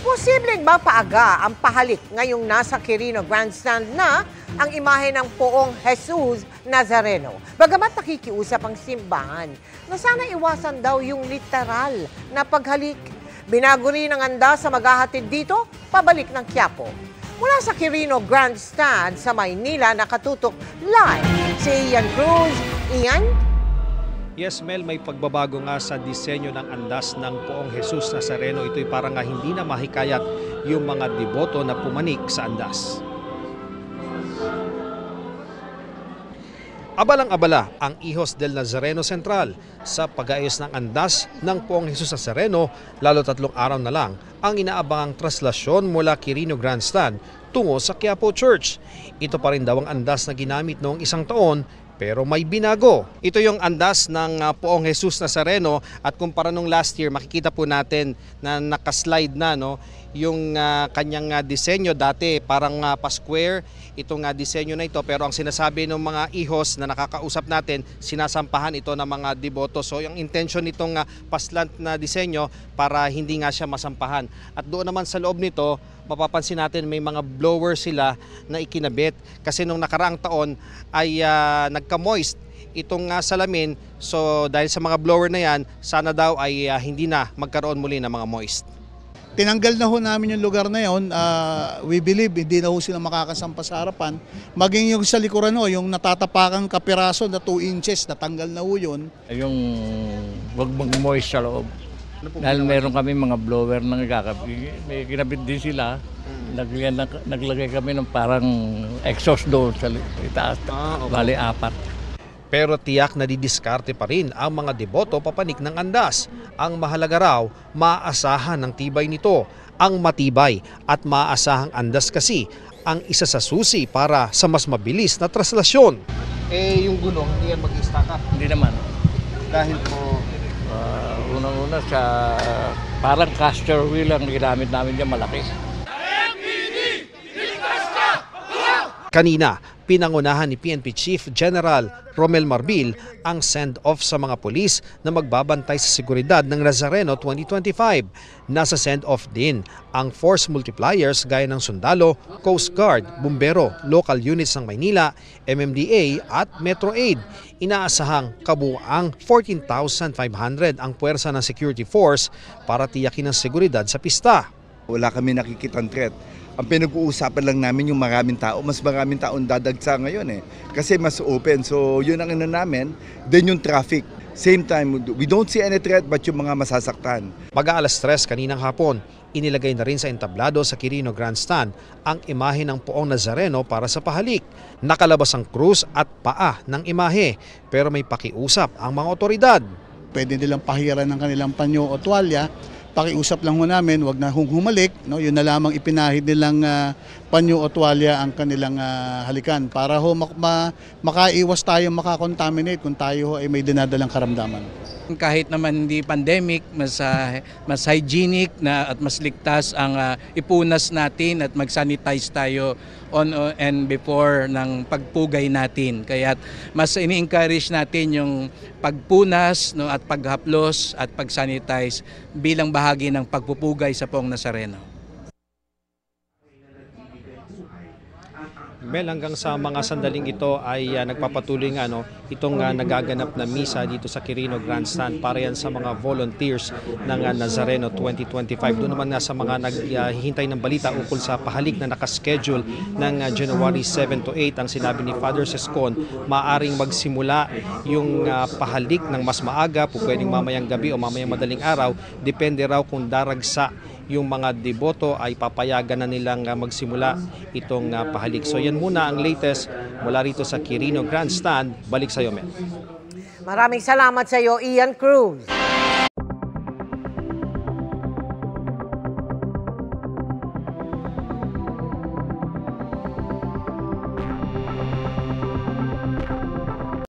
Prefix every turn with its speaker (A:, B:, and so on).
A: Posibleng ba paaga ang pahalik ngayong nasa Quirino Grandstand na ang imahe ng Poong Jesus Nazareno? Bagamat nakikiusap ang simbahan na sana iwasan daw yung literal na paghalik. Binago rin ang andas sa maghahatid dito, pabalik ng Quiapo. Mula sa Quirino Grandstand sa Maynila, nakatutok live si Ian Cruz. Ian?
B: Yes, Mel, may pagbabago nga sa disenyo ng andas ng Poong Jesus Nazareno. Ito'y parang nga hindi na mahikayat yung mga deboto na pumanik sa andas. Abalang-abala ang Hijos del Nazareno Central sa pag-aayos ng andas ng Poong Jesus Nazareno, lalo 3 araw na lang ang inaabangang traslasyon mula Quirino Grandstand tungo sa Quiapo Church. Ito pa rin daw ang andas na ginamit noong 1 taon pero may binago. Ito yung andas ng Poong Jesus Nazareno at kumpara nung last year, makikita po natin na nakaslide na yung kanyang disenyo. Dati parang pa-square itong disenyo na ito, pero ang sinasabi ng mga ihos na nakakausap natin, sinasampahan ito ng mga deboto. So yung intention nitong paslant na disenyo para hindi nga siya masampahan. At doon naman sa loob nito, mapapansin natin may mga blower sila na ikinabit kasi nung nakaraang taon ay nagka-moist itong salamin. So dahil sa mga blower na yan, sana daw ay hindi na magkaroon muli ng mga moist.
C: Tinanggal na ho namin yung lugar na yun. We believe hindi na ho sila makakasampa sa harapan. Maging yung sa likuran ho, yung natatapakang kapiraso na 2 inches, natanggal na ho yun.
D: Yung wag mag-moist sa loob. Dahil meron kami mga blower na may kinabit din sila. Naglagay kami ng parang exhaust doon sa itaas.
B: Okay.
D: Bali 4.
B: Pero tiyak na didiskarte pa rin ang mga deboto papanik ng andas. Ang mahalaga raw, maaasahan ng tibay nito. Ang matibay at maaasahang andas kasi ang isa sa susi para sa mas mabilis na traslasyon. Yung gulong, hindi yan mag-stack up?
D: Hindi naman.
B: Dahil po
D: Unang-una sa parang caster wheel ang ginamit namin dyan, malaki.
B: Kanina, pinangunahan ni PNP Chief General Romel Marbil ang send-off sa mga pulis na magbabantay sa seguridad ng Nazareno 2025. Nasa send-off din ang force multipliers gaya ng sundalo, Coast Guard, bumbero, local units ng Maynila, MMDA at Metro Aid. Inaasahang kabuuang 14,500 ang puwersa ng security force para tiyakin ang seguridad sa pista.
E: Wala kami nakikitang threat. Ang pinag-uusapan lang namin yung maraming tao, mas maraming taong dadagsa ngayon kasi mas open. So yun ang namin, then yung traffic. Same time, we don't see any threat but yung mga masasaktan.
B: Mag-aalas 3 kaninang hapon, inilagay na rin sa entablado sa Quirino Grandstand ang imahe ng Poong Nazareno para sa pahalik. Nakalabas ang krus at paa ng imahe pero may pakiusap ang mga otoridad.
C: Pwede nilang pahiran ng kanilang panyo o tuwalya. Pakiusap lang ho namin, wag na humalik. Yun na lamang ipinahid nilang panyo o tuwalya ang kanilang halikan para ho makaiwas tayo makakontaminate kung tayo ay may dinadalang karamdaman.
F: Kahit naman hindi pandemic, mas hygienic na at mas ligtas ang ipunas natin at mag-sanitize tayo on and before ng pagpugay natin. Kaya mas ini-encourage natin yung pagpunas at paghaplos at pag-sanitize bilang bahagi ng pagpupugay sa Poong Nazareno.
B: Mel, hanggang sa mga sandaling ito ay nagpapatuloy nga itong nagaganap na misa dito sa Quirino Grandstand para yan sa mga volunteers ng Nazareno 2025. Doon naman nga sa mga naghihintay ng balita ukol sa pahalik na nakaschedule ng January 7 to 8, ang sinabi ni Father Sescon, maaring magsimula yung pahalik ng mas maaga, pwedeng mamayang gabi o mamayang madaling araw, depende raw kung daragsa yung mga deboto ay papayagan na nilang magsimula itong pahalik. So yan muna ang latest mula rito sa Quirino Grandstand. Balik sa iyo, Mel.
A: Maraming salamat sa iyo, Ian Cruz.